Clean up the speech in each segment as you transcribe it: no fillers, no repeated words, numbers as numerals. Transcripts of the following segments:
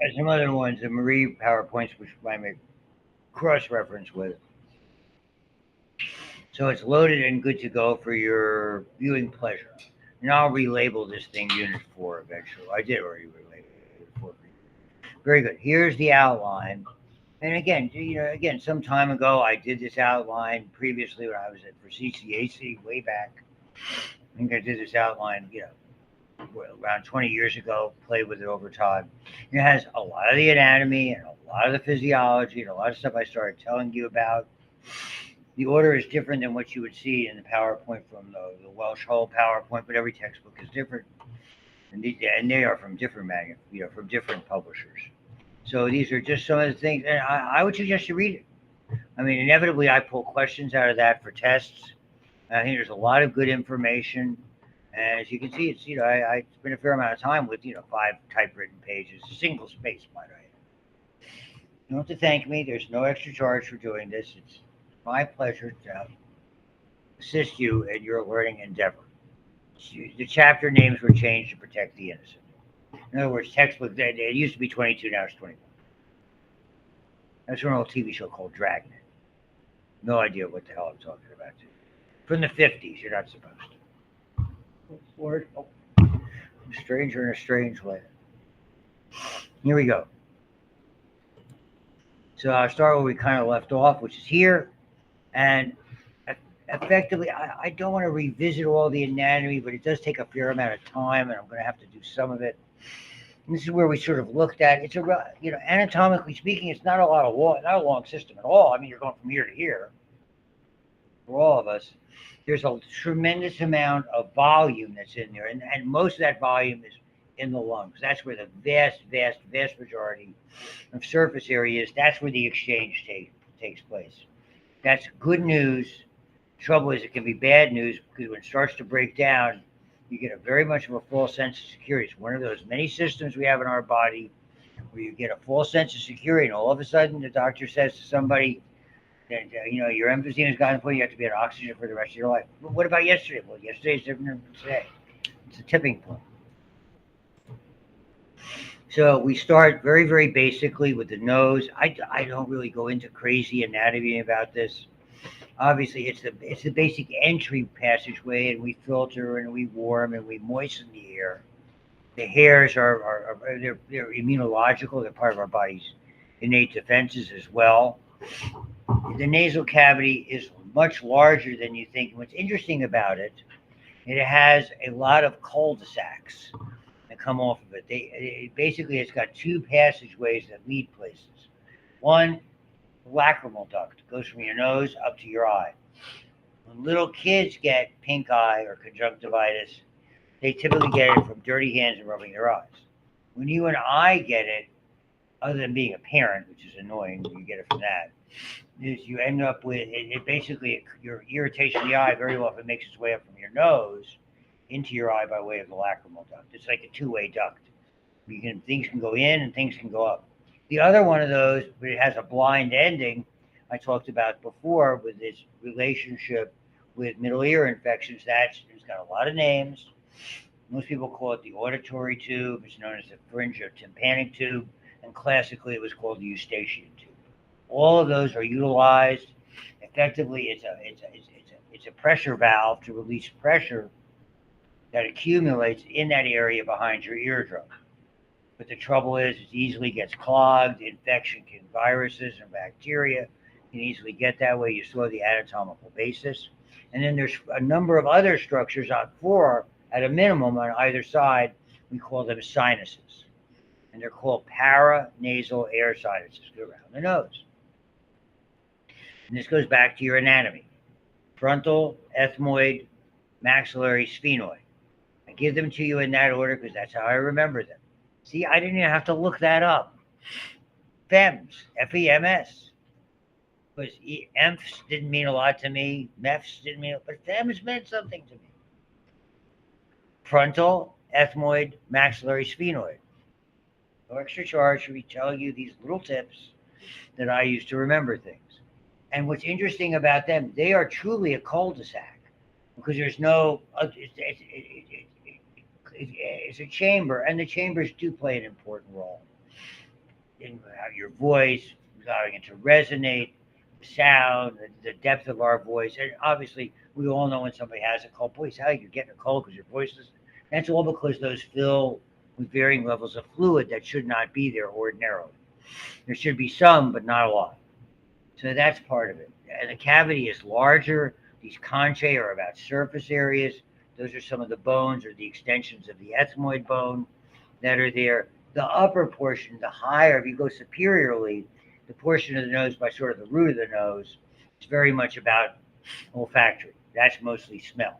And some other ones, the Marie PowerPoints, which I make cross-reference with. So it's loaded and good to go for your viewing pleasure. And I'll relabel this thing Unit 4 eventually. I did already relabel Unit 4 for you. Very good. Here's the outline. And again, again, some time ago, I did this outline previously when I was for CCAC way back. I think I did this outline, around 20 years ago, played with it over time. It has a lot of the anatomy and a lot of the physiology and a lot of stuff I started telling you about. The order is different than what you would see in the PowerPoint from the Welsh Hole PowerPoint, but every textbook is different, and they are from different from different publishers. So these are just some of the things, and I would suggest you read it. I mean, inevitably, I pull questions out of that for tests. I think there's a lot of good information. And as you can see, it's I spent a fair amount of time with 5 typewritten pages, single space, might I add. You don't have to thank me. There's no extra charge for doing this. It's my pleasure to assist you in your learning endeavor. The chapter names were changed to protect the innocent. In other words, textbook, it used to be 22, now it's 21. That's from an old TV show called Dragnet. No idea what the hell I'm talking about. From the 50s, you're not supposed to. Oh, Lord, a stranger in a strange land. Here we go. So I'll start where we kind of left off, which is here. And effectively, I don't want to revisit all the anatomy, but it does take a fair amount of time, and I'm going to have to do some of it. And this is where we sort of looked at. It's anatomically speaking, it's not not a long system at all. I mean, you're going from here to here. For all of us, there's a tremendous amount of volume that's in there, and most of that volume is in the lungs. That's where the vast, vast, vast majority of surface area is. That's where the exchange takes place. That's good news. Trouble is, it can be bad news because when it starts to break down, you get a very much of a false sense of security. It's one of those many systems we have in our body where you get a false sense of security, and all of a sudden the doctor says to somebody that your emphysema has gotten full, you have to be on oxygen for the rest of your life. Well, what about yesterday? Well, yesterday is different than today. It's a tipping point. So we start very, very basically with the nose. I don't really go into crazy anatomy about this. Obviously, it's the basic entry passageway, and we filter and we warm and we moisten the air. The hairs they're immunological. They're part of our body's innate defenses as well. The nasal cavity is much larger than you think. What's interesting about it, it has a lot of cul-de-sacs that come off of it. Basically, it's got 2 passageways that lead places. One, lacrimal duct goes from your nose up to your eye. When little kids get pink eye or conjunctivitis, they typically get it from dirty hands and rubbing their eyes. When you and I get it, other than being a parent, which is annoying, you get it from that, is you end up with it basically your irritation of the eye very often makes its way up from your nose into your eye by way of the lacrimal duct. It's like a 2-way duct. Things can go in and things can go up. The other one of those, but it has a blind ending, I talked about before with its relationship with middle ear infections. It's got a lot of names. Most people call it the auditory tube. It's known as the pharyngotympanic tube, and classically it was called the eustachian tube. All of those are utilized. Effectively, it's a pressure valve to release pressure that accumulates in that area behind your eardrum. But the trouble is, it easily gets clogged. Infection viruses and bacteria can easily get that way. You saw the anatomical basis. And then there's a number of other structures at a minimum on either side. We call them sinuses. And they're called paranasal air sinuses. Go around the nose. And this goes back to your anatomy. Frontal, ethmoid, maxillary, sphenoid. I give them to you in that order because that's how I remember them. See, I didn't even have to look that up. FEMS, F-E-M-S. Because EMFs didn't mean a lot to me. MEFs didn't mean, but FEMS meant something to me. Frontal, ethmoid, maxillary, sphenoid. No extra charge for me telling you these little tips that I use to remember things. And what's interesting about them, they are truly a cul-de-sac because there's no, it's a chamber, and the chambers do play an important role. in your voice, allowing it to resonate, the sound, the depth of our voice. And obviously, we all know when somebody has a cold voice, how you're getting a cold because your voice is. That's all because those fill with varying levels of fluid that should not be there ordinarily. There should be some, but not a lot. So that's part of it. And the cavity is larger. These conchae are about surface areas. Those are some of the bones or the extensions of the ethmoid bone that are there. The upper portion, the higher, if you go superiorly, the portion of the nose by sort of the root of the nose is very much about olfactory. That's mostly smell.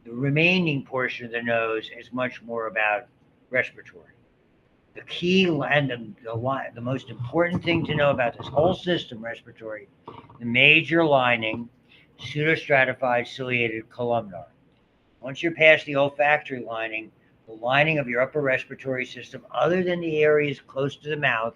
The remaining portion of the nose is much more about respiratory. The key and the most important thing to know about this whole system, respiratory, the major lining, pseudostratified ciliated columnar. Once you're past the olfactory lining, the lining of your upper respiratory system, other than the areas close to the mouth,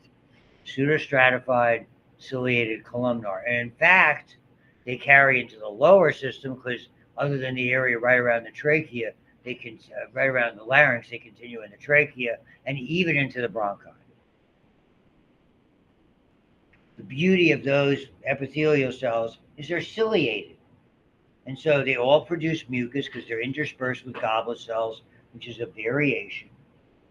pseudostratified ciliated columnar. And in fact, they carry into the lower system because other than the area right around the trachea, they can right around the larynx, they continue in the trachea and even into the bronchi. The beauty of those epithelial cells is they're ciliated. And so they all produce mucus because they're interspersed with goblet cells, which is a variation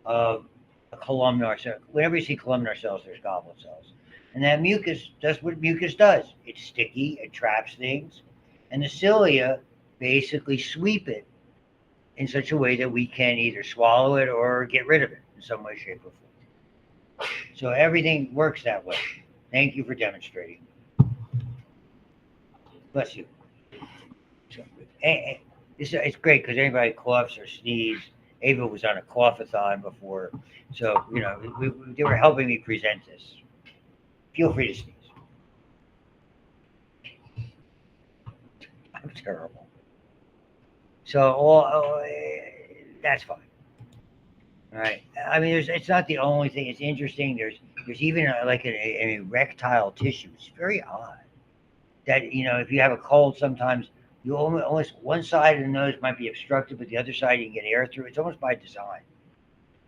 of a columnar cell. Whenever you see columnar cells, there's goblet cells. And that mucus does what mucus does. It's sticky, it traps things, and the cilia basically sweep it in such a way that we can either swallow it or get rid of it in some way, shape, or form. So everything works that way. Thank you for demonstrating. Bless you. So, it's great because anybody coughs or sneezes. Ava was on a cough-a-thon before, so they were helping me present this. Feel free to sneeze. I'm terrible. So that's fine. All right. I mean, it's not the only thing. It's interesting. There's even like an erectile tissue. It's very odd that if you have a cold, sometimes you almost one side of the nose might be obstructed, but the other side you can get air through. It's almost by design.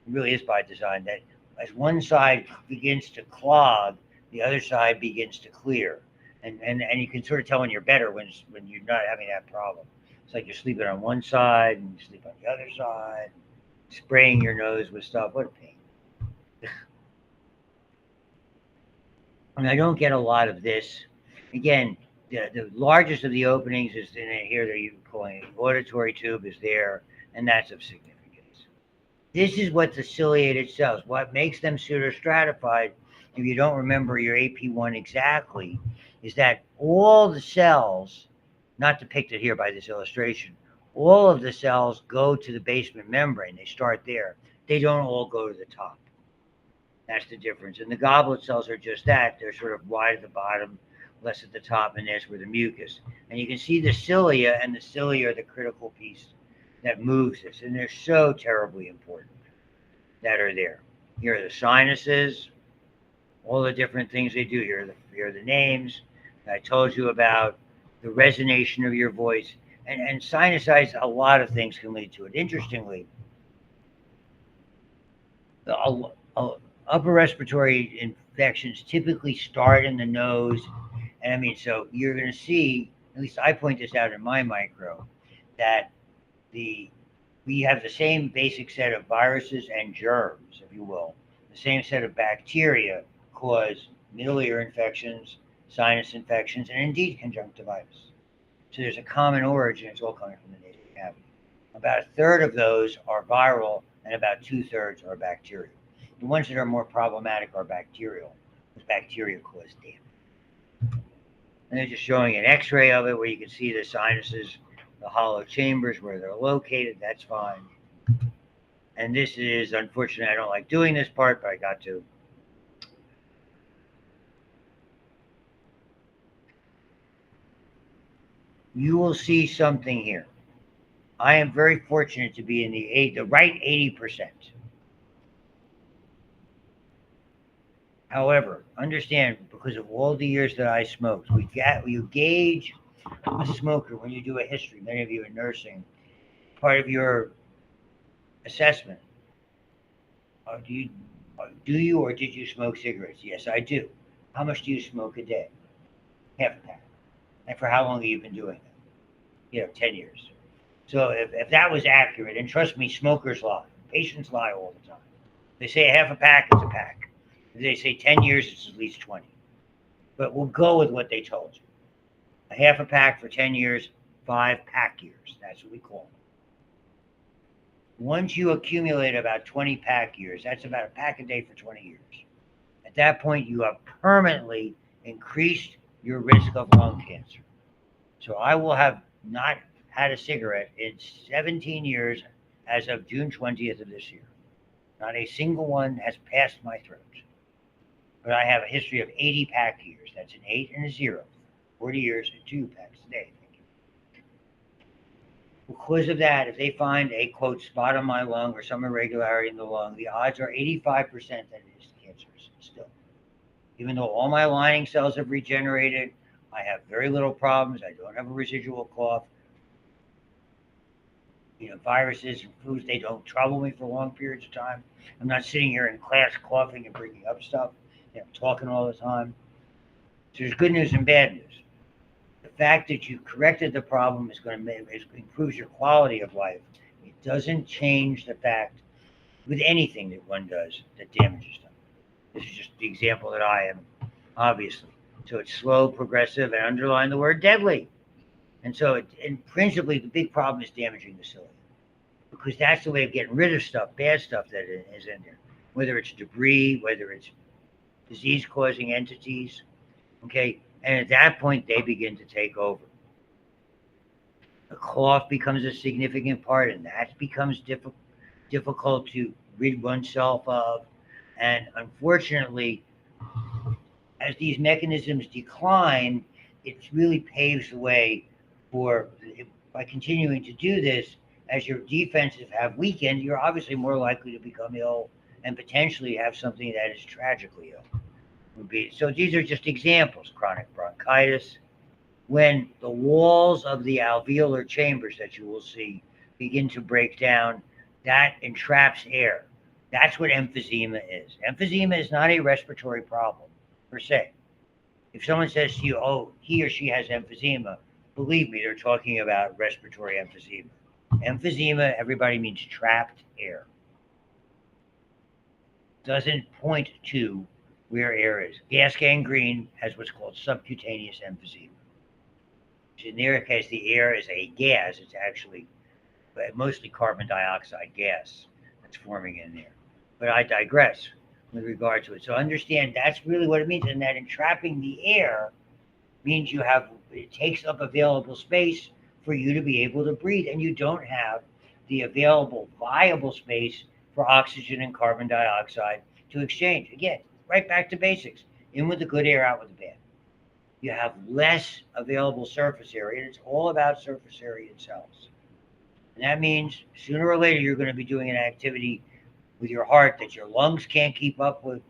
It really is by design that as one side begins to clog, the other side begins to clear, and you can sort of tell when you're better when you're not having that problem. It's like you're sleeping on one side and you sleep on the other side, spraying your nose with stuff. What a pain. I mean, I don't get a lot of this. Again, the largest of the openings is in here that you're calling auditory tube is there, and that's of significance. This is what the ciliated cells, what makes them pseudostratified, if you don't remember your AP1 exactly, is that all the cells, not depicted here by this illustration, all of the cells go to the basement membrane. They start there. They don't all go to the top. That's the difference. And the goblet cells are just that. They're sort of wide at the bottom, less at the top, and that's where the mucus. And you can see the cilia, and the cilia are the critical piece that moves this. And they're so terribly important that are there. Here are the sinuses, all the different things they do. Here are the names that I told you about, the resonation of your voice. And sinusitis, a lot of things can lead to it. Interestingly, the upper respiratory infections typically start in the nose. And I mean, so you're going to see, at least I point this out in my micro, that we have the same basic set of viruses and germs, if you will. The same set of bacteria cause middle ear infections, sinus infections, and indeed conjunctivitis. So there's a common origin. It's all coming from the nasal cavity. About a third of those are viral, and about 2/3 are bacterial. The ones that are more problematic are bacterial, because bacteria cause damage. And they're just showing an X-ray of it where you can see the sinuses, the hollow chambers where they're located. That's fine. And this is, unfortunately, I don't like doing this part, but I got to. You will see something here. I am very fortunate to be in the right 80%. However, understand, because of all the years that I smoked, you gauge a smoker when you do a history. Many of you in nursing, part of your assessment. Do you or did you smoke cigarettes? Yes, I do. How much do you smoke a day? Half a pack. And for how long have you been doing it? 10 years. So if that was accurate, and trust me, smokers lie. Patients lie all the time. They say a half a pack, it's a pack. If they say 10 years, it's at least 20. But we'll go with what they told you. A half a pack for 10 years, 5 pack years. That's what we call them. Once you accumulate about 20 pack years, that's about a pack a day for 20 years. At that point, you have permanently increased your risk of lung cancer. So I will have not had a cigarette in 17 years as of June 20th of this year. Not a single one has passed my throat. But I have a history of 80 pack years. That's an 8 and a 0. 40 years and 2 packs a day. Because of that, if they find a, quote, spot on my lung or some irregularity in the lung, the odds are 85% that it is cancerous still. Even though all my lining cells have regenerated, I have very little problems. I don't have a residual cough. Viruses and flus, they don't trouble me for long periods of time. I'm not sitting here in class coughing and bringing up stuff. Talking all the time. So there's good news and bad news. The fact that you corrected the problem is improves your quality of life. It doesn't change the fact with anything that one does that damages them. This is just the example that I am, obviously. So it's slow, progressive, and underline the word deadly. And so, principally, the big problem is damaging the cilia, because that's the way of getting rid of stuff, bad stuff that is in there, whether it's debris, whether it's disease-causing entities. Okay, and at that point, they begin to take over. The cough becomes a significant part, and that becomes difficult to rid oneself of. And unfortunately, as these mechanisms decline, it really paves the way for, by continuing to do this, as your defenses have weakened, you're obviously more likely to become ill and potentially have something that is tragically ill. So these are just examples. Chronic bronchitis, when the walls of the alveolar chambers that you will see begin to break down, that entraps air. That's what emphysema is. Emphysema is not a respiratory problem per se. If someone says to you, oh, he or she has emphysema, believe me, they're talking about respiratory emphysema. Emphysema, everybody, means trapped air. Doesn't point to where air is. Gas gangrene has what's called subcutaneous emphysema. In their case, the air is a gas. It's actually mostly carbon dioxide gas that's forming in there. But I digress with regard to it. So understand that's really what it means. And that entrapping the air means it takes up available space for you to be able to breathe. And you don't have the available viable space for oxygen and carbon dioxide to exchange. Again, right back to basics. In with the good air, out with the bad. You have less available surface area, and it's all about surface area in cells. And that means sooner or later you're going to be doing an activity with your heart that your lungs can't keep up with,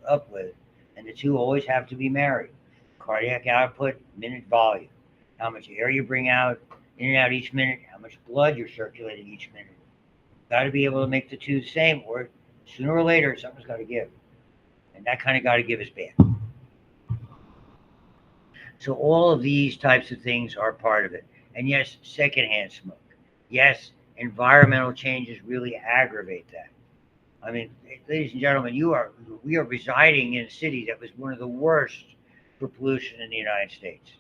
and the two always have to be married. Cardiac output, minute volume. How much air you bring out, in and out each minute, how much blood you're circulating each minute. You've got to be able to make the two the same, or sooner or later something's got to give. And that kind of got to give is bad. So all of these types of things are part of it. And yes, secondhand smoke. Yes, environmental changes really aggravate that. I mean, ladies and gentlemen, we are residing in a city that was one of the worst for pollution in the United States.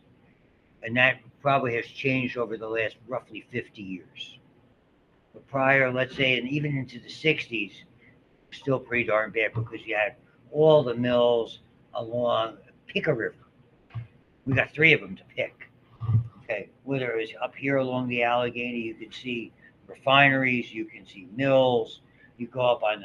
And that probably has changed over the last roughly 50 years. But prior, let's say, and even into the 60s, still pretty darn bad, because you had all the mills along Pick-a River. We got 3 of them to pick. Okay, whether it was up here along the Allegheny, you can see refineries, you can see mills. You go up on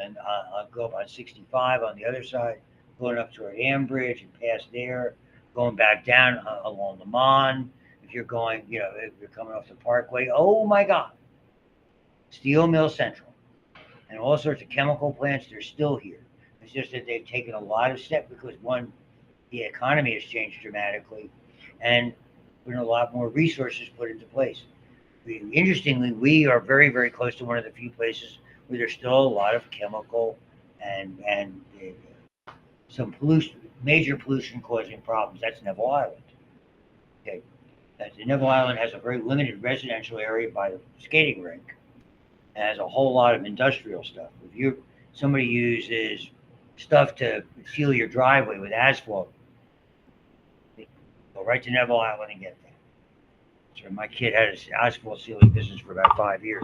65 on the other side, going up toward Ambridge and past there, going back down along the Mon. If you're going, if you're coming off the Parkway, oh my God, Steel Mill Central, and all sorts of chemical plants. They're still here. It's just that they've taken a lot of steps because the economy has changed dramatically, and there's a lot more resources put into place. Interestingly, we are very, very close to one of the few places where there's still a lot of chemical and some pollution, major pollution causing problems. That's Neville Island. Okay, Neville Island has a very limited residential area by the skating rink, and has a whole lot of industrial stuff. If somebody uses stuff to seal your driveway with asphalt, go right to Neville Island and get that. So my kid had an asphalt sealing business for about 5 years.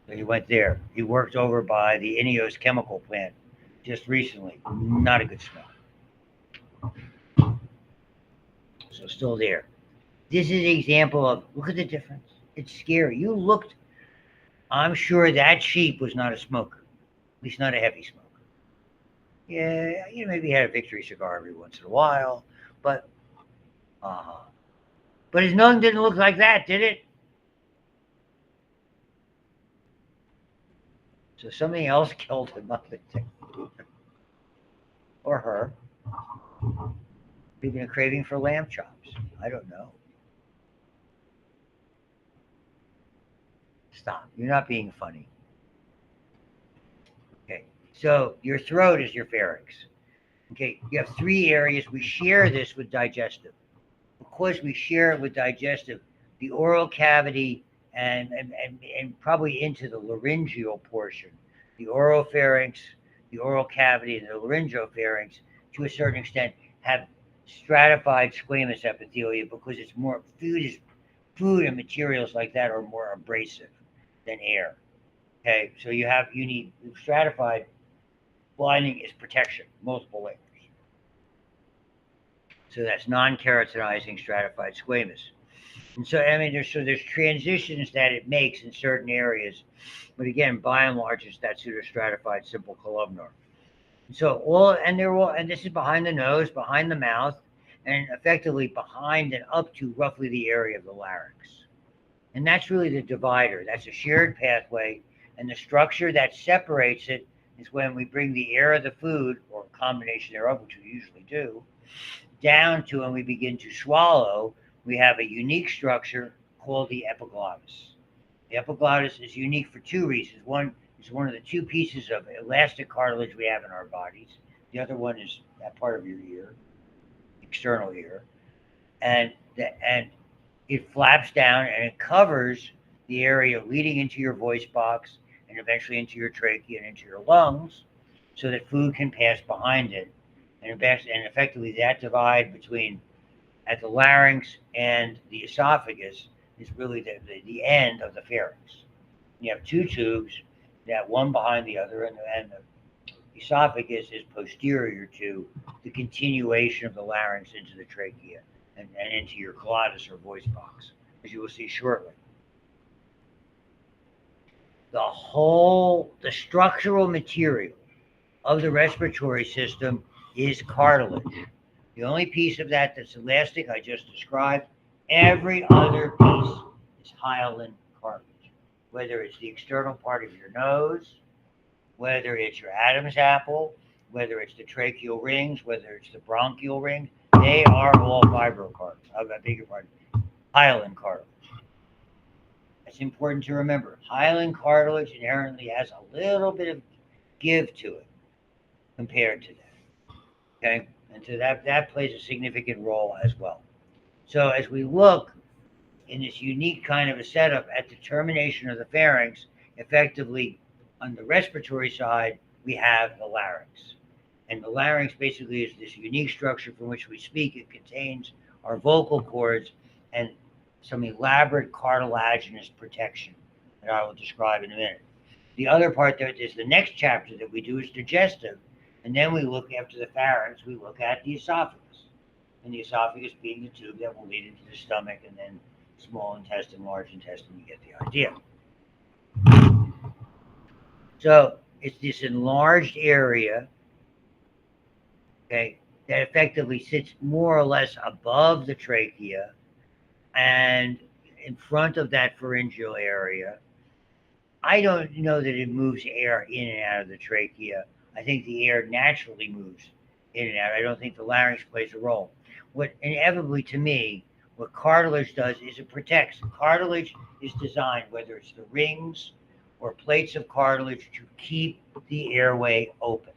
So he went there. He worked over by the Ineos chemical plant just recently. Not a good smell. So still there. This is an example of, look at the difference. It's scary. I'm sure that sheep was not a smoker. At least not a heavy smoker. Yeah, maybe he had a victory cigar every once in a while, but his lung didn't look like that, did it? So something else killed him, or her. Maybe a craving for lamb chops. I don't know. Stop. You're not being funny. Okay. So your throat is your pharynx. Okay. You have 3 areas. We share this with digestive. Because we share it with digestive, the oral cavity and probably into the laryngeal portion, the oropharynx, the oral cavity, and the laryngopharynx, to a certain extent, have stratified squamous epithelia because it's more food and materials like that are more abrasive than air. Okay, so you need stratified. Blinding is protection, multiple layers. So that's non-keratinizing stratified squamous. And so, there's transitions that it makes in certain areas. But again, by and large, it's that pseudostratified simple columnar. And so and this is behind the nose, behind the mouth, and effectively behind and up to roughly the area of the larynx. And that's really the divider. That's a shared pathway. And the structure that separates it is when we bring the air of the food, or a combination thereof, which we usually do, down to when we begin to swallow, we have a unique structure called the epiglottis. The epiglottis is unique for 2 reasons. One is one of the 2 pieces of elastic cartilage we have in our bodies. The other one is that part of your ear, external ear. And it flaps down and it covers the area leading into your voice box and eventually into your trachea and into your lungs so that food can pass behind it. And effectively that divide between at the larynx and the esophagus is really the end of the pharynx. You have 2 tubes, that one behind the other, and the esophagus is posterior to the continuation of the larynx into the trachea and into your glottis or voice box, as you will see shortly. The structural material of the respiratory system is cartilage. The only piece of that that's elastic I just described. Every other piece is hyaline cartilage. Whether it's the external part of your nose, whether it's your Adam's apple, whether it's the tracheal rings, whether it's the bronchial rings, they are all fibrocartilage. I beg your pardon, hyaline cartilage. That's important to remember. Hyaline cartilage inherently has a little bit of give to it compared to that. Okay? And so that plays a significant role as well. So as we look in this unique kind of a setup at the termination of the pharynx, effectively on the respiratory side, we have the larynx. And the larynx basically is this unique structure from which we speak. It contains our vocal cords and some elaborate cartilaginous protection that I will describe in a minute. The other part that is the next chapter that we do is digestive. And then we look after the pharynx, we look at the esophagus. And the esophagus being the tube that will lead into the stomach, and then small intestine, large intestine, you get the idea. So it's this enlarged area, okay, that effectively sits more or less above the trachea and in front of that pharyngeal area. I don't know that it moves air in and out of the trachea. I think the air naturally moves in and out. I don't think the larynx plays a role. What inevitably, to me, what cartilage does is it protects. Cartilage is designed, whether it's the rings or plates of cartilage, to keep the airway open.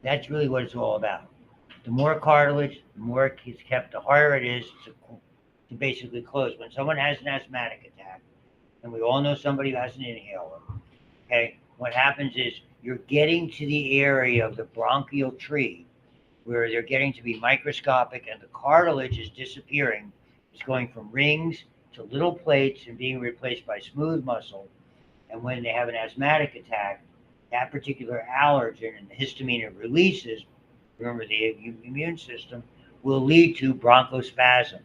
That's really what it's all about. The more cartilage, the more it is kept, the harder it is to basically close. When someone has an asthmatic attack, and we all know somebody who has an inhaler, okay, what happens is you're getting to the area of the bronchial tree where they're getting to be microscopic and the cartilage is disappearing. It's going from rings to little plates and being replaced by smooth muscle. And when they have an asthmatic attack, that particular allergen and the histamine it releases, remember the immune system, will lead to bronchospasm.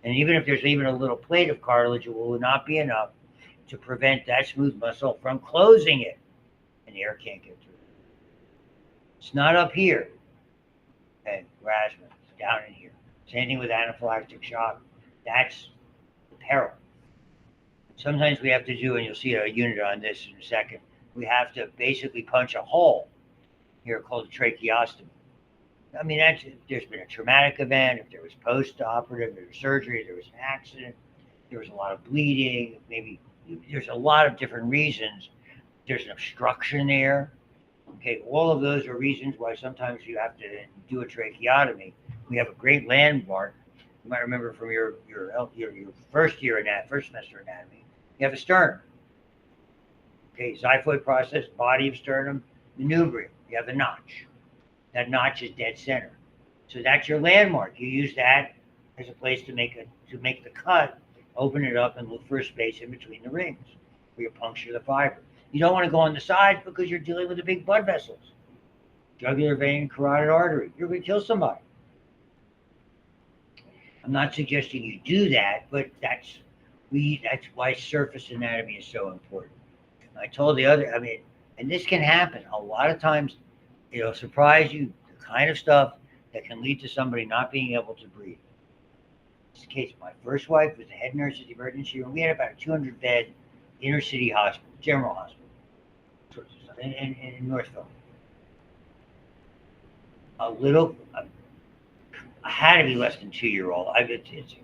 And even if there's even a little plate of cartilage, it will not be enough to prevent that smooth muscle from closing it, and the air can't get through. It's not up here, okay, asthma, it's down in here. Same thing with anaphylactic shock. That's the peril. Sometimes we have to do, and you'll see a unit on this in a second, we have to basically punch a hole here called a tracheostomy. I mean, that's if there's been a traumatic event, if there was post-operative, there was surgery, there was an accident, there was a lot of bleeding, maybe there's a lot of different reasons. There's an obstruction there. Okay, all of those are reasons why sometimes you have to do a tracheotomy. We have a great landmark. You might remember from your first year in that first semester anatomy. You have a sternum. Okay, xiphoid process, body of sternum, manubrium. You have the notch. That notch is dead center. So that's your landmark. You use that as a place to make the cut, open it up, and look for a space in between the rings where you puncture the fiber. You don't want to go on the sides because you're dealing with the big blood vessels, jugular vein, carotid artery. You're going to kill somebody. I'm not suggesting you do that, but that's why surface anatomy is so important. I told the other, I mean, and this can happen a lot of times. It'll surprise you, the kind of stuff that can lead to somebody not being able to breathe. In this case, my first wife was the head nurse at the emergency room. We had about a 200-bed inner city hospital, general hospital, in Northville. I had to be less than 2-year-old. It's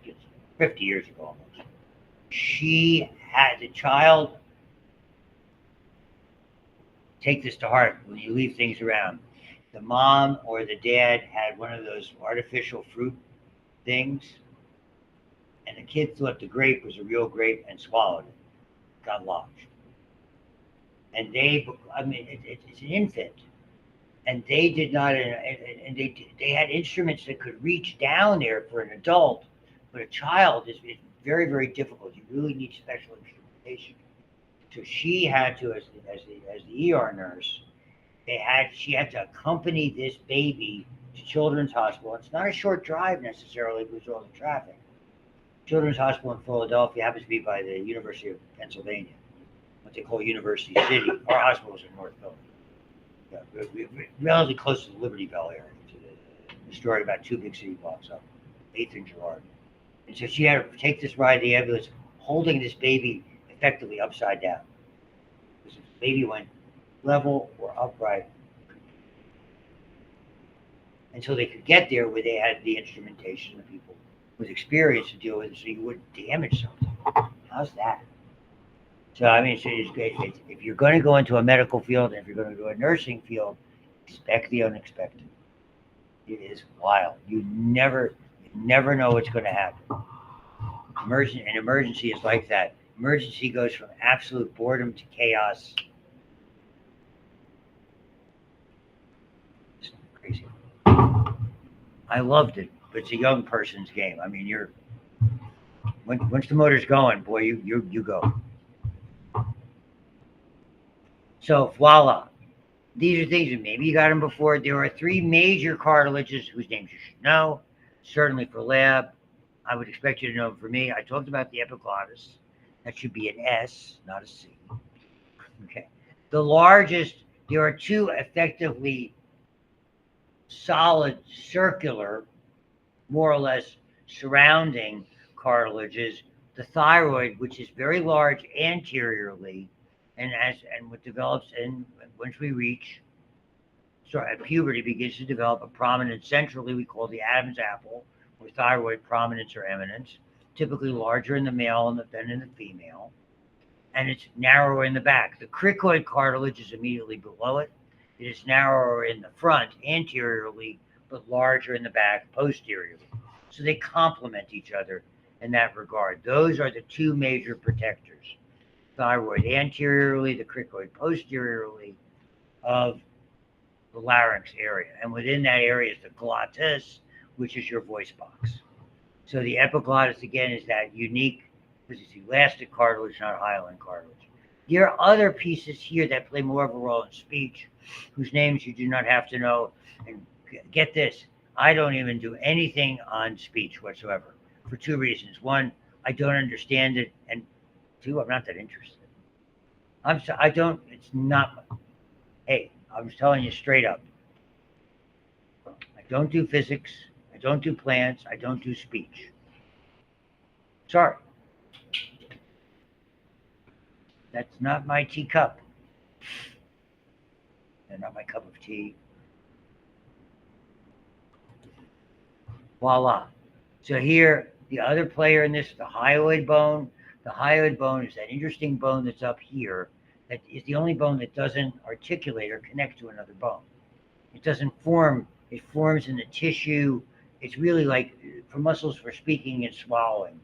50 years ago almost. She had the child. Take this to heart when you leave things around. The mom or the dad had one of those artificial fruit things, and the kid thought the grape was a real grape and swallowed it, got lodged. And it's an infant, and they did not, and they had instruments that could reach down there for an adult, but a child is very, very difficult. You really need special instrumentation. So she had to, as the ER nurse, she had to accompany this baby to Children's Hospital. It's not a short drive necessarily because of all the traffic. Children's Hospital in Philadelphia happens to be by the University of Pennsylvania, what they call University City. Our hospital is in North Philly. Yeah, relatively close to the Liberty Bell area, to the story about 2 big city blocks up, 8th and Girard. And so she had to take this ride, the ambulance, holding this baby effectively upside down. Because if the baby went level or upright until they could get there where they had the instrumentation and people with experience to deal with it so you wouldn't damage something. How's that? So, I mean, if you're going to go into a medical field and if you're going to go to a nursing field, expect the unexpected. It is wild. You never know what's going to happen. An emergency is like that. Emergency goes from absolute boredom to chaos. It's crazy. I loved it, but it's a young person's game. I mean, once the motor's going, boy, you go. So voila. These are things that maybe you got them before. There are 3 major cartilages whose names you should know. Certainly for lab, I would expect you to know them for me. I talked about the epiglottis. That should be an S, not a C. Okay. The largest, there are 2 effectively solid, circular, more or less surrounding cartilages. The thyroid, which is very large anteriorly, and what develops, and once we reach, at puberty, begins to develop a prominence centrally, we call the Adam's apple, or thyroid prominence or eminence, typically larger in the male than in the female, and it's narrower in the back. The cricoid cartilage is immediately below it, It is narrower in the front anteriorly, but larger in the back posteriorly. So they complement each other in that regard. Those are the two major protectors: thyroid anteriorly, the cricoid posteriorly of the larynx area. And within that area is the glottis, which is your voice box. So the epiglottis, again, is that unique, because it's elastic cartilage, not hyaline cartilage. There are other pieces here that play more of a role in speech, whose names you do not have to know. And get this, I don't even do anything on speech whatsoever, for two reasons. One, I don't understand it, and two, I'm not that interested. I don't, it's not, hey, I'm telling you straight up. I don't do physics, I don't do plants, I don't do speech. Sorry. That's not my teacup. They're not my cup of tea. Voila. So here, the other player in this, the hyoid bone. The hyoid bone is that interesting bone that's up here. That is the only bone that doesn't articulate or connect to another bone. It doesn't form. It forms in the tissue. It's really like, for muscles for speaking and swallowing,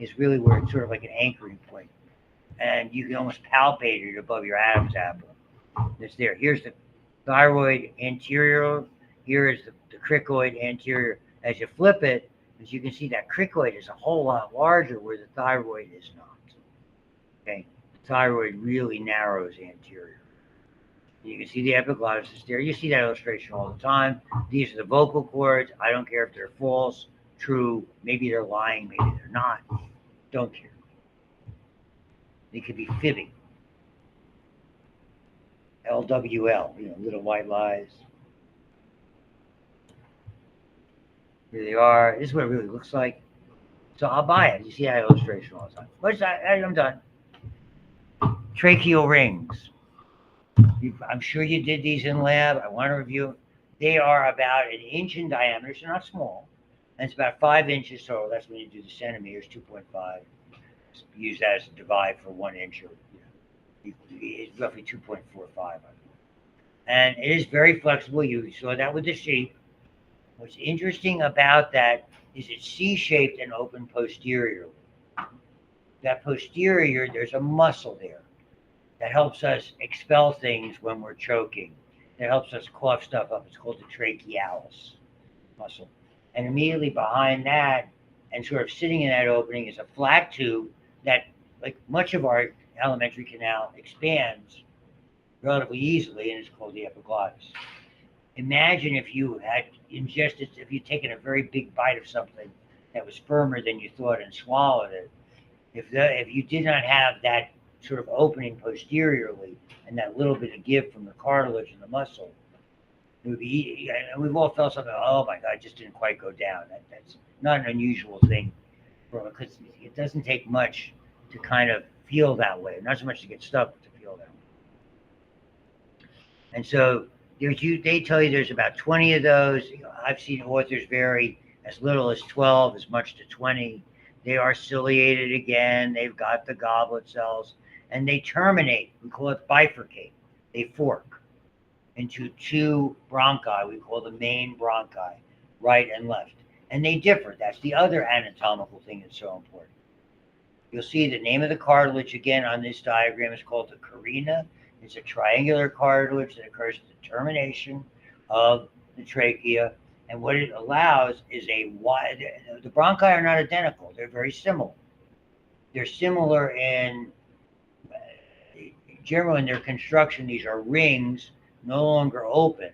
is really where it's sort of like an anchoring point. And you can almost palpate it above your Adam's apple. It's there. Here's the thyroid anterior. Here is the cricoid anterior. As you flip it, as you can see, that cricoid is a whole lot larger where the thyroid is not. Okay, the thyroid really narrows anterior. You can see the epiglottis is there. You see that illustration all the time. These are the vocal cords. I don't care if they're false, true. Maybe they're lying. Maybe they're not. Don't care. They could be fibbing. LWL, little white lies. Here they are. This is what it really looks like. So I'll buy it. You see that illustration all the time. What's that? I'm done. Tracheal rings. I'm sure you did these in lab. I want to review. They are about an inch in diameter, so not small. And it's about 5 inches, so that's when you do the centimeters, 2.5. Use that as a divide for 1 inch, or it's roughly 2.45. And it is very flexible. You saw that with the sheep. What's interesting about that is it's C-shaped and open posteriorly. That posterior, there's a muscle there that helps us expel things when we're choking. That helps us cough stuff up. It's called the trachealis muscle. And immediately behind that, and sort of sitting in that opening, is a flat tube that, like much of our alimentary canal, expands relatively easily, and it's called the epiglottis. Imagine if you had ingested, if you'd taken a very big bite of something that was firmer than you thought and swallowed it. If you did not have that sort of opening posteriorly and that little bit of give from the cartilage and the muscle, it would be, and we've all felt something, oh my God, it just didn't quite go down. That's not an unusual thing, because it doesn't take much to kind of feel that way, not so much to get stuck, but to feel that way. And so they tell you there's about 20 of those. I've seen authors vary as little as 12, as much to 20. They are ciliated again. They've got the goblet cells, and they terminate. We call it bifurcate. They fork into two bronchi. We call the main bronchi, right and left. And they differ. That's the other anatomical thing that's so important. You'll see the name of the cartilage again on this diagram is called the carina. It's a triangular cartilage that occurs at the termination of the trachea. And what it allows is the bronchi are not identical. They're very similar. They're similar in general in their construction. These are rings, no longer open.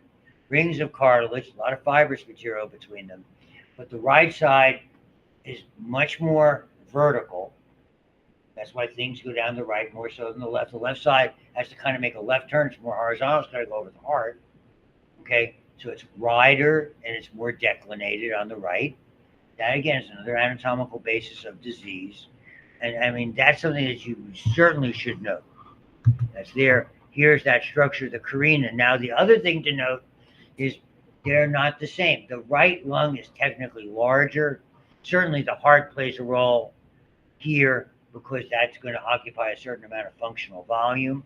Rings of cartilage, a lot of fibrous material between them. But the right side is much more vertical. That's why things go down the right more so than the left. The left side has to kind of make a left turn. It's more horizontal. It's got to go over the heart. Okay, so it's wider and it's more declinated on the right. That, again, is another anatomical basis of disease. And, I mean, that's something that you certainly should know. That's there. Here's that structure, the carina. Now, the other thing to note is they're not the same. The right lung is technically larger. Certainly, the heart plays a role here, because that's going to occupy a certain amount of functional volume.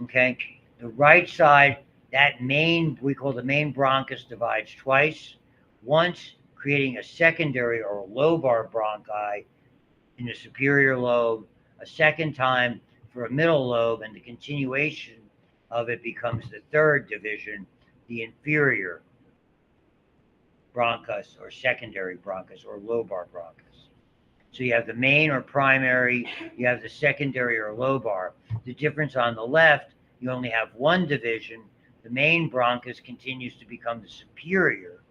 Okay, the right side That main, we call the main bronchus, divides twice, once creating a secondary or lobar bronchi in the superior lobe, a second time for a middle lobe, and the continuation of it becomes the third division, the inferior bronchus or secondary bronchus or lobar bronchus. So you have the main or primary, you have the secondary or lobar. The difference on the left, you only have one division. The main bronchus continues to become the superior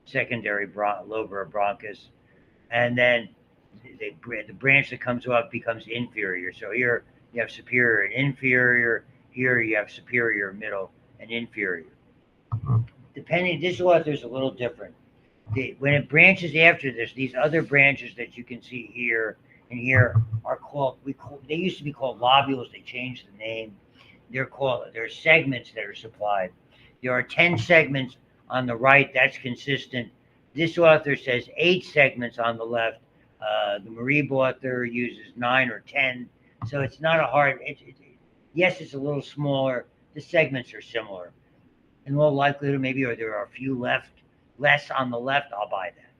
secondary lobar bronchus, and then the branch that comes off becomes inferior. So here you have superior and inferior. Here you have superior, middle, and inferior. Depending, this author is a little different. When it branches after this, these other branches that you can see here and here are called, they used to be called lobules. They changed the name. They're segments that are supplied. There are 10 segments on the right. That's consistent. This author says 8 segments on the left. The Marib author uses 9 or 10. So it's not a hard, yes, it's a little smaller. The segments are similar. In all likelihood, maybe, or there are a few less on the left, I'll buy that.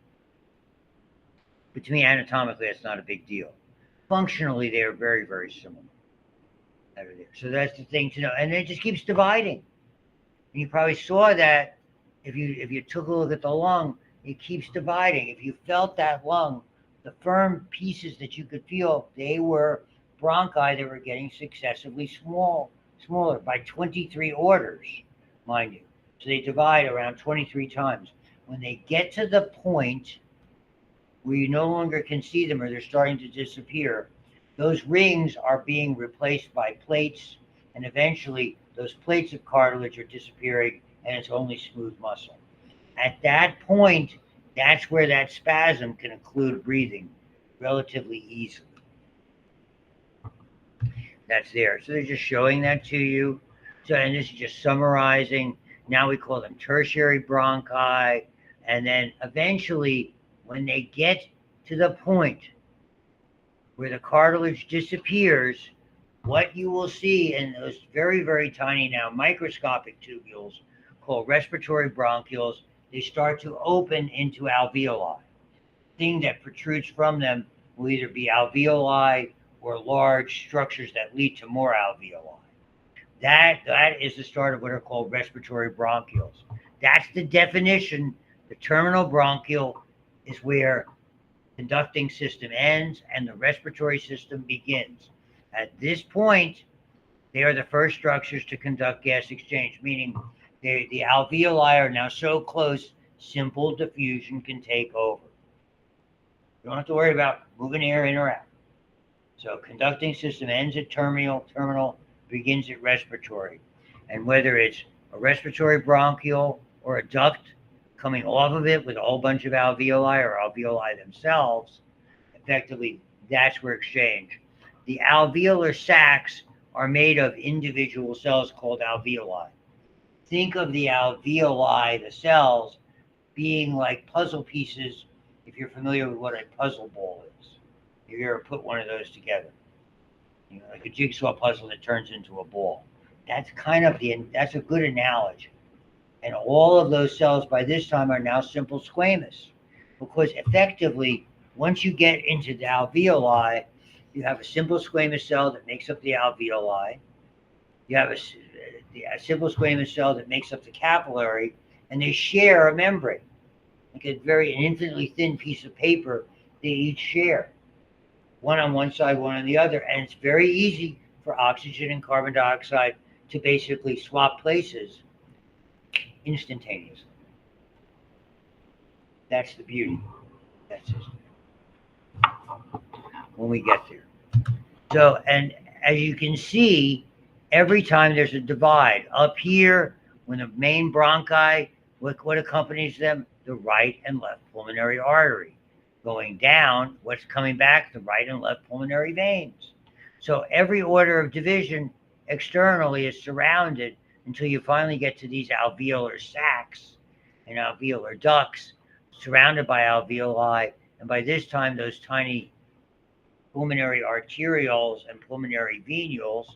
But to me, anatomically, it's not a big deal. Functionally, they are very, very similar. So that's the thing to know. And it just keeps dividing. And you probably saw that if you took a look at the lung, it keeps dividing. If you felt that lung, the firm pieces that you could feel, they were bronchi that were getting successively smaller by 23 orders, mind you. So they divide around 23 times. When they get to the point where you no longer can see them or they're starting to disappear, those rings are being replaced by plates, and eventually those plates of cartilage are disappearing and it's only smooth muscle. At that point, that's where that spasm can include breathing relatively easily. That's there. So they're just showing that to you. So, and this is just summarizing. Now we call them tertiary bronchi. And then eventually, when they get to the point where the cartilage disappears, what you will see in those very, very tiny now microscopic tubules called respiratory bronchioles, they start to open into alveoli. The thing that protrudes from them will either be alveoli or large structures that lead to more alveoli. That is the start of what are called respiratory bronchioles. That's the definition. The terminal bronchiole is where the conducting system ends and the respiratory system begins. At this point, they are the first structures to conduct gas exchange, meaning the alveoli are now so close, simple diffusion can take over. You don't have to worry about moving air in or out. So conducting system ends at terminal, begins at respiratory. And whether it's a respiratory bronchiole or a duct coming off of it with a whole bunch of alveoli or alveoli themselves, effectively, that's where exchange. The alveolar sacs are made of individual cells called alveoli. Think of the alveoli, the cells, being like puzzle pieces, if you're familiar with what a puzzle ball is. If you ever put one of those together, like a jigsaw puzzle that turns into a ball. That's a good analogy. And all of those cells by this time are now simple squamous, because effectively, once you get into the alveoli, you have a simple squamous cell that makes up the alveoli. You have a simple squamous cell that makes up the capillary, and they share a membrane, like an infinitely thin piece of paper they each share. One on one side, one on the other, and it's very easy for oxygen and carbon dioxide to basically swap places instantaneously. That's the beauty. That's it. When we get there. So, and as you can see, every time there's a divide. Up here, when the main bronchi, what accompanies them? The right and left pulmonary artery. Going down, what's coming back? The right and left pulmonary veins. So every order of division externally is surrounded until you finally get to these alveolar sacs and alveolar ducts surrounded by alveoli. And by this time, those tiny pulmonary arterioles and pulmonary venules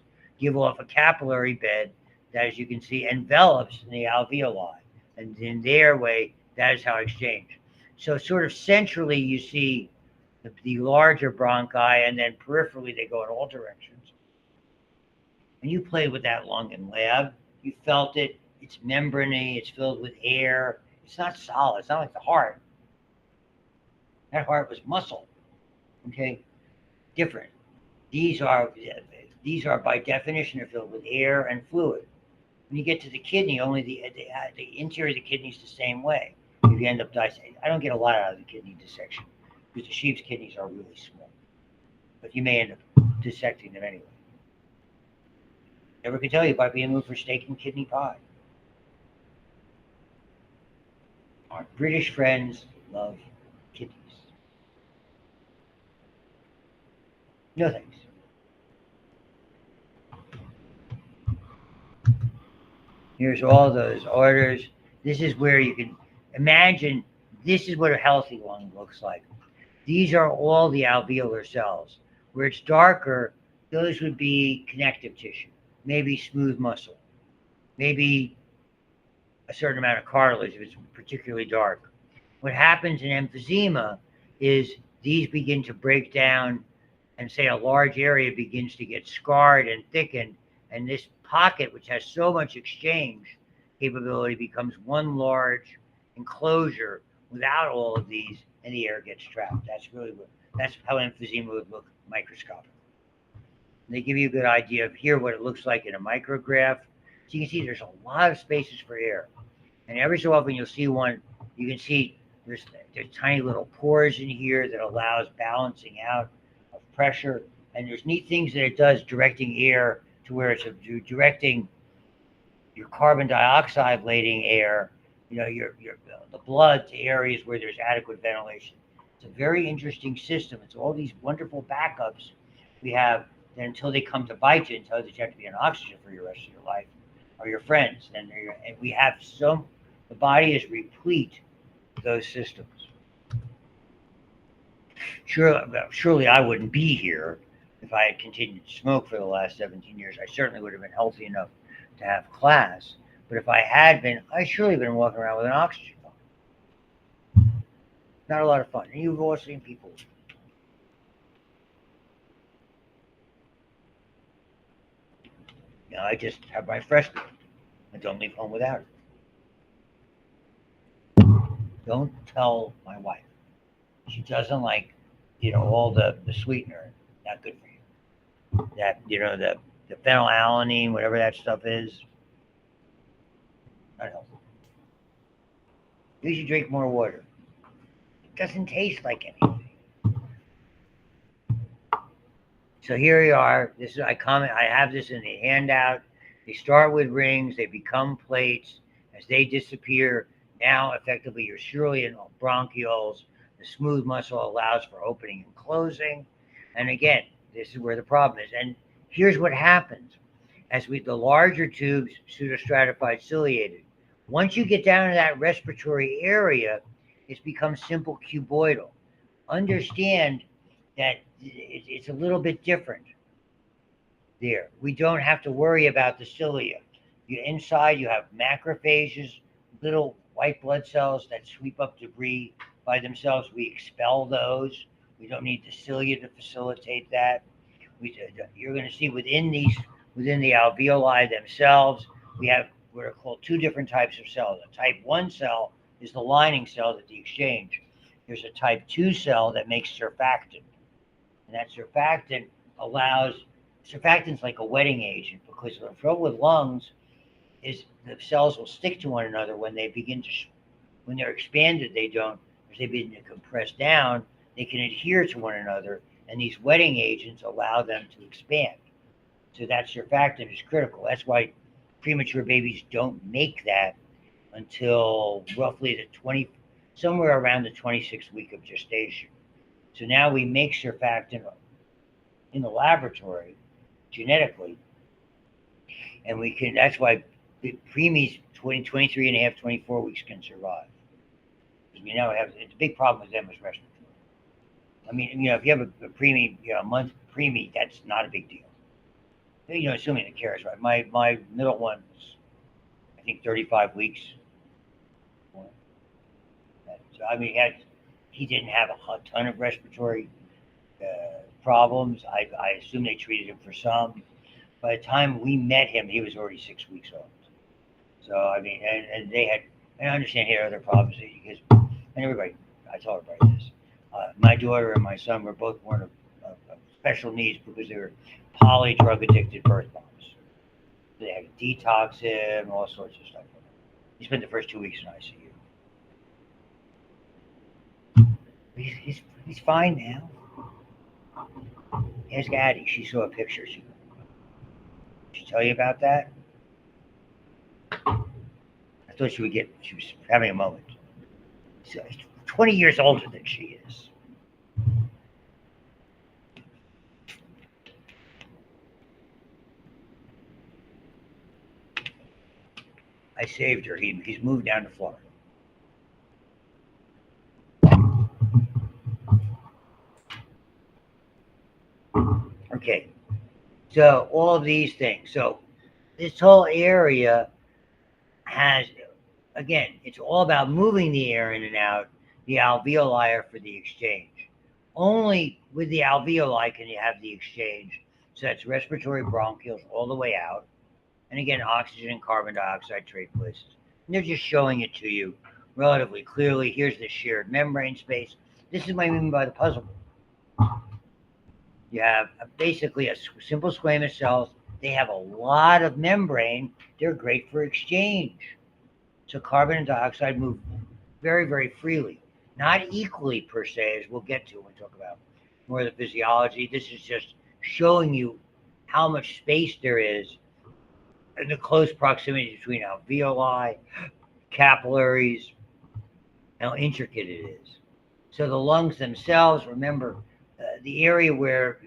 give off a capillary bed that, as you can see, envelops the alveoli. And in their way, that is how exchange. So sort of centrally, you see the larger bronchi, and then peripherally, they go in all directions. And you played with that lung in lab. You felt it. It's membrane. It's filled with air. It's not solid. It's not like the heart. That heart was muscle. Okay, different. These are by definition are filled with air and fluid. When you get to the kidney, only the interior of the kidney is the same way. If you end up dissecting, I don't get a lot out of the kidney dissection because the sheep's kidneys are really small, but you may end up dissecting them anyway. Never could tell you by being moved for steak and kidney pie. Our British friends love kidneys. No thanks. Here's all those orders. This is where you can imagine, this is what a healthy lung looks like. These are all the alveolar cells. Where it's darker, those would be connective tissue, maybe smooth muscle, maybe a certain amount of cartilage if it's particularly dark. What happens in emphysema is these begin to break down, and say a large area begins to get scarred and thickened, and this pocket, which has so much exchange capability, becomes one large enclosure without all of these, and the air gets trapped. That's how emphysema would look microscopically. They give you a good idea of here what it looks like in a micrograph. So you can see there's a lot of spaces for air, and every so often you'll see one. You can see there's tiny little pores in here that allows balancing out of pressure, and there's neat things that it does directing air to where it's directing your carbon dioxide laden air, the blood to areas where there's adequate ventilation. It's a very interesting system. It's all these wonderful backups we have that until they come to bite you and tell you that you have to be on oxygen for the rest of your life, or your friends. And we have the body is replete with those systems. Surely I wouldn't be here if I had continued to smoke for the last 17 years. I certainly would have been healthy enough to have class. But if I had been, I surely have been walking around with an oxygen pump. Not a lot of fun. And you've all seen people. I just have my freshman. I don't leave home without it. Don't tell my wife. She doesn't like, all the sweetener. Not good for you. That, the phenylalanine, whatever that stuff is. Not helpful. You should drink more water. It doesn't taste like anything. So here we are. I have this in the handout. They start with rings. They become plates. As they disappear, now effectively you're surely in bronchioles. The smooth muscle allows for opening and closing. And again, this is where the problem is. And here's what happens. The larger tubes, pseudostratified ciliated, once you get down to that respiratory area, it's become simple cuboidal. Understand that it's a little bit different there. We don't have to worry about the cilia. Inside, you have macrophages, little white blood cells that sweep up debris by themselves. We expel those. We don't need the cilia to facilitate that. You're going to see within the alveoli themselves, we have what are called two different types of cells. A type 1 cell is the lining cell at the exchange. There's a type 2 cell that makes surfactant. And that surfactant's like a wetting agent, because the trouble with lungs is the cells will stick to one another when they when they're expanded, they don't. As they begin to compress down, they can adhere to one another, and these wetting agents allow them to expand. So that surfactant is critical. That's why premature babies don't make that until roughly somewhere around the 26th week of gestation. So now we make surfactant in the laboratory genetically, and that's why the preemies 23 and a half, 24 weeks can survive. Because we now it's a big problem with them is respiratory. I mean, if you have a preemie, a month preemie, that's not a big deal. assuming the care is right. My middle one's, I think, 35 weeks. So, I mean, he didn't have a ton of respiratory problems. I assume they treated him for some. By the time we met him, he was already 6 weeks old. So, I mean, and they had, and I understand he had other problems because, and everybody, I told everybody this. My daughter and my son were both born of special needs because they were poly drug addicted birth moms. They had to detox him, all sorts of stuff. He spent the first 2 weeks in ICU. He's fine now. Ask Addie. She saw a picture. She tell you about that? I thought she was having a moment. So he's 20 years older than she is. I saved her. He's moved down to Florida. Okay. So all of these things. So this whole area has, again, it's all about moving the air in and out. The alveoli are for the exchange. Only with the alveoli can you have the exchange. So that's respiratory bronchioles all the way out. And again, oxygen and carbon dioxide trade places. And they're just showing it to you relatively clearly. Here's the shared membrane space. This is what I mean by the puzzle. You have basically a simple squamous cells. They have a lot of membrane. They're great for exchange. So carbon and dioxide move very, very freely. Not equally per se, as we'll get to when we talk about more of the physiology. This is just showing you how much space there is in the close proximity between alveoli, capillaries, how intricate it is. So the lungs themselves, remember, the area where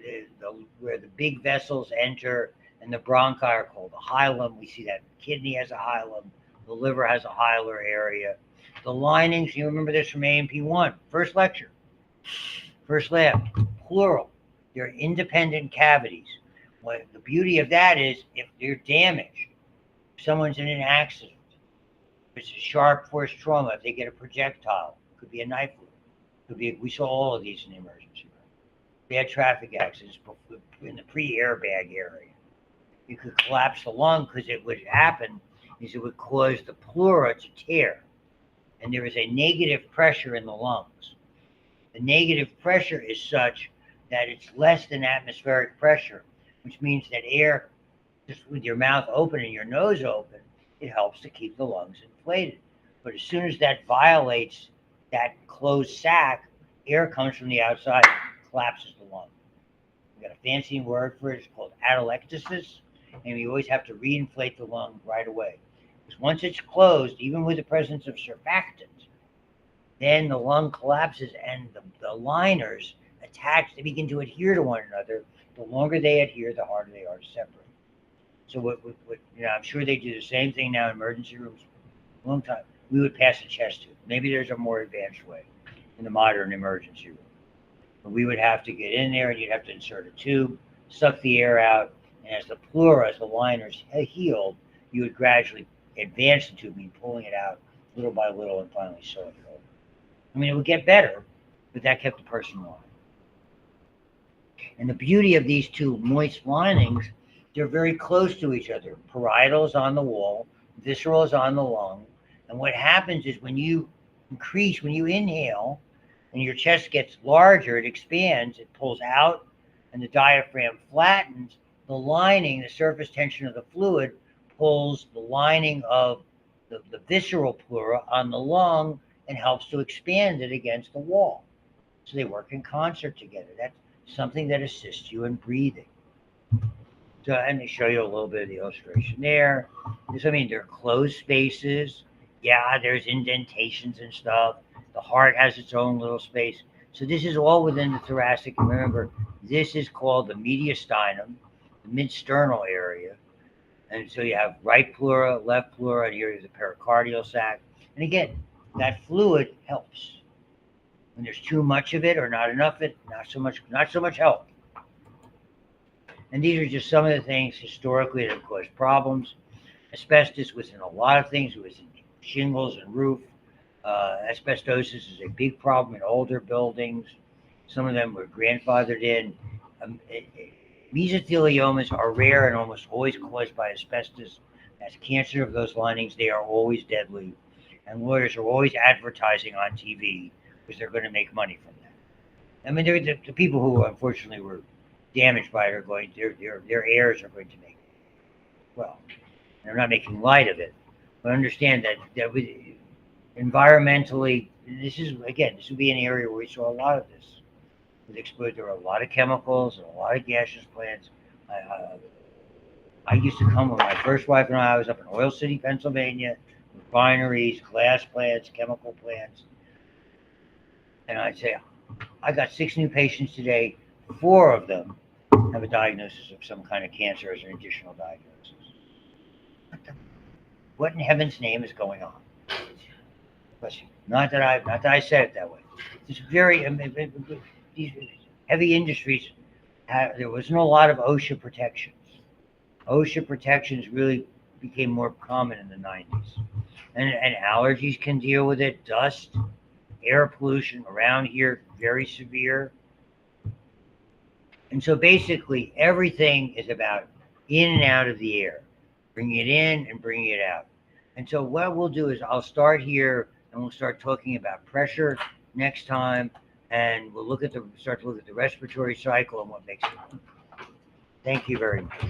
the big vessels enter and the bronchi are called the hilum. We see that the kidney has a hilum, the liver has a hilar area. The linings, you remember this from A&P1, first lecture, first lab, plural. They're independent cavities. What the beauty of that is, if they're damaged, if someone's in an accident, if it's a sharp force trauma, if they get a projectile, it could be a knife wound, could be. We saw all of these in the emergency room. Bad traffic accidents in the pre-airbag area. You could collapse the lung because it would happen is it would cause the pleura to tear. And there is a negative pressure in the lungs. The negative pressure is such that it's less than atmospheric pressure, which means that air, just with your mouth open and your nose open, it helps to keep the lungs inflated. But as soon as that violates that closed sac, air comes from the outside, collapses the lung. We got a fancy word for it. It's called atelectasis, and we always have to reinflate the lung right away. Because once it's closed, even with the presence of surfactant, then the lung collapses and the liners attach, they begin to adhere to one another. The longer they adhere, the harder they are to separate. So what I'm sure they do the same thing now in emergency rooms. A long time, we would pass a chest tube. Maybe there's a more advanced way in the modern emergency room. But we would have to get in there and you'd have to insert a tube, suck the air out, and as the pleura, as the liners healed, you would gradually advance the tube, pulling it out little by little and finally sewing it over. I mean, it would get better, but that kept the person alive. And the beauty of these two moist linings, they're very close to each other. Parietal is on the wall, visceral is on the lung. And what happens is when you inhale and your chest gets larger, it expands, it pulls out, and the diaphragm flattens, the lining, the surface tension of the fluid, pulls the lining of the visceral pleura on the lung and helps to expand it against the wall. So they work in concert together. That's something that assists you in breathing. So, and they show you a little bit of the illustration there. I mean, they're closed spaces. Yeah, there's indentations and stuff. The heart has its own little space. So this is all within the thoracic. And remember, this is called the mediastinum, the mid-sternal area. And so you have right pleura, left pleura, and here is the pericardial sac. And again, that fluid helps. When there's too much of it or not enough of it, not so much help. And these are just some of the things historically that have caused problems. Asbestos was in a lot of things. It was in shingles and roof. Asbestosis is a big problem in older buildings. Some of them were grandfathered in. Mesotheliomas are rare and almost always caused by asbestos. As cancer of those linings, they are always deadly. And lawyers are always advertising on TV because they're going to make money from that. I mean, the people who unfortunately were damaged by it are going, their heirs are going to make, well, they're not making light of it, but understand that environmentally, this would be an area where we saw a lot of this. With exposure, there were a lot of chemicals and a lot of gaseous plants. I used to come with my first wife and I was up in Oil City, Pennsylvania, refineries, glass plants, chemical plants, and I'd say, I got 6 new patients today. 4 of them have a diagnosis of some kind of cancer as an additional diagnosis. What in heaven's name is going on? Not that I said it that way. It's very these heavy industries. There wasn't a lot of OSHA protections. OSHA protections really became more common in the 90s, and allergies can deal with it. Dust, air pollution around here, very severe. And so basically, everything is about in and out of the air, bringing it in and bringing it out. And so what we'll do is I'll start here and we'll start talking about pressure next time, and we'll start to look at the respiratory cycle and what makes it. Thank you very much.